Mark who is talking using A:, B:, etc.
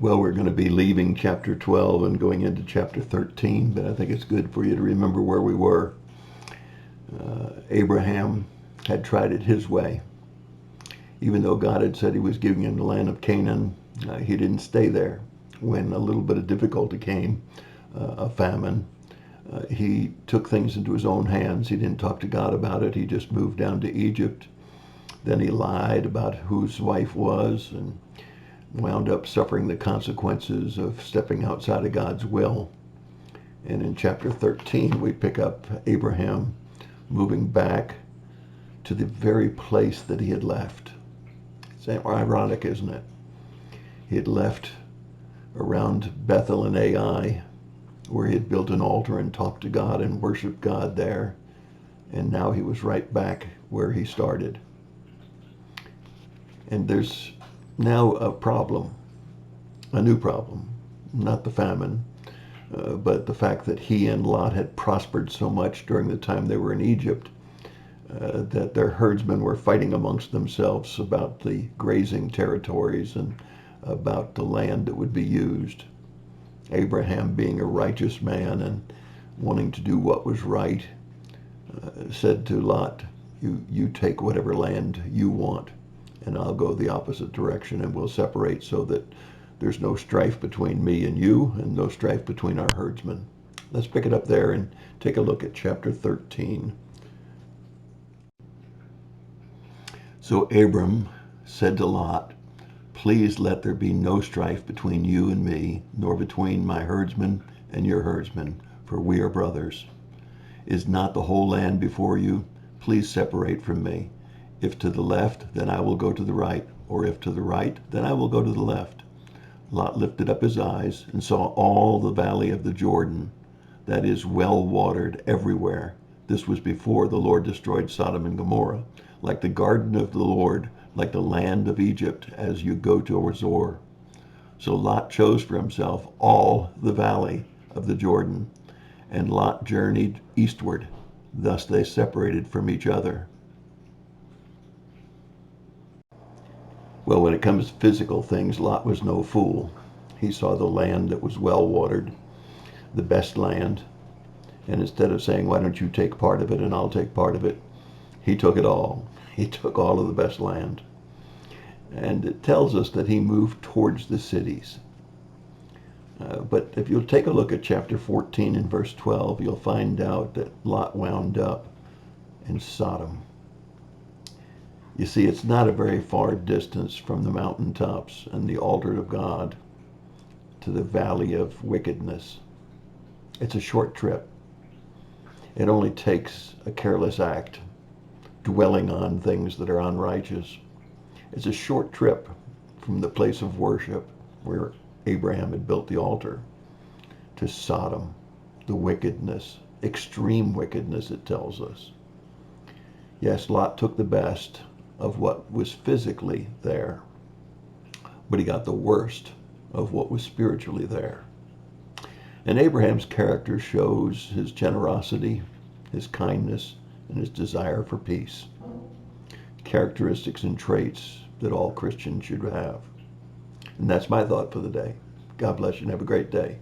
A: Well, we're going to be leaving chapter 12 and going into chapter 13, but I think it's good for you to remember where we were. Abraham had tried it his way. Even though God had said he was giving him the land of Canaan, he didn't stay there. When a little bit of difficulty came, a famine, he took things into his own hands. He didn't talk to God about it. He just moved down to Egypt. Then he lied about whose wife was and wound up suffering the consequences of stepping outside of God's will. And in chapter 13, we pick up Abraham moving back to the very place that he had left. It's ironic, isn't it? He had left around Bethel and Ai, where he had built an altar and talked to God and worshiped God there. And now he was right back where he started. And there's now a problem, a new problem, not the famine, but the fact that he and Lot had prospered so much during the time they were in Egypt that their herdsmen were fighting amongst themselves about the grazing territories and about the land that would be used. Abraham, being a righteous man and wanting to do what was right, said to Lot, you take whatever land you want, and I'll go the opposite direction, and we'll separate so that there's no strife between me and you and no strife between our herdsmen. Let's pick it up there and take a look at chapter 13. So Abram said to Lot, please let there be no strife between you and me, nor between my herdsmen and your herdsmen, for we are brothers. Is not the whole land before you? Please separate from me. If to the left, then I will go to the right, or if to the right, then I will go to the left. Lot lifted up his eyes and saw all the valley of the Jordan, that is well watered everywhere. This was before the Lord destroyed Sodom and Gomorrah, like the garden of the Lord, like the land of Egypt, as you go to Zoar. So Lot chose for himself all the valley of the Jordan, and Lot journeyed eastward. Thus they separated from each other. Well, when it comes to physical things, Lot was no fool. He saw the land that was well watered, the best land, and instead of saying, why don't you take part of it and I'll take part of it, he took it all. He took all of the best land. And it tells us that he moved towards the cities. But if you'll take a look at chapter 14 and verse 12, you'll find out that Lot wound up in Sodom. You see, it's not a very far distance from the mountaintops and the altar of God to the valley of wickedness. It's a short trip. It only takes a careless act, dwelling on things that are unrighteous. It's a short trip from the place of worship where Abraham had built the altar to Sodom, the wickedness, extreme wickedness, it tells us. Yes, Lot took the best of what was physically there, but he got the worst of what was spiritually there. And Abraham's character shows his generosity, his kindness, and his desire for peace. Characteristics and traits that all Christians should have. And that's my thought for the day. God bless you and have a great day.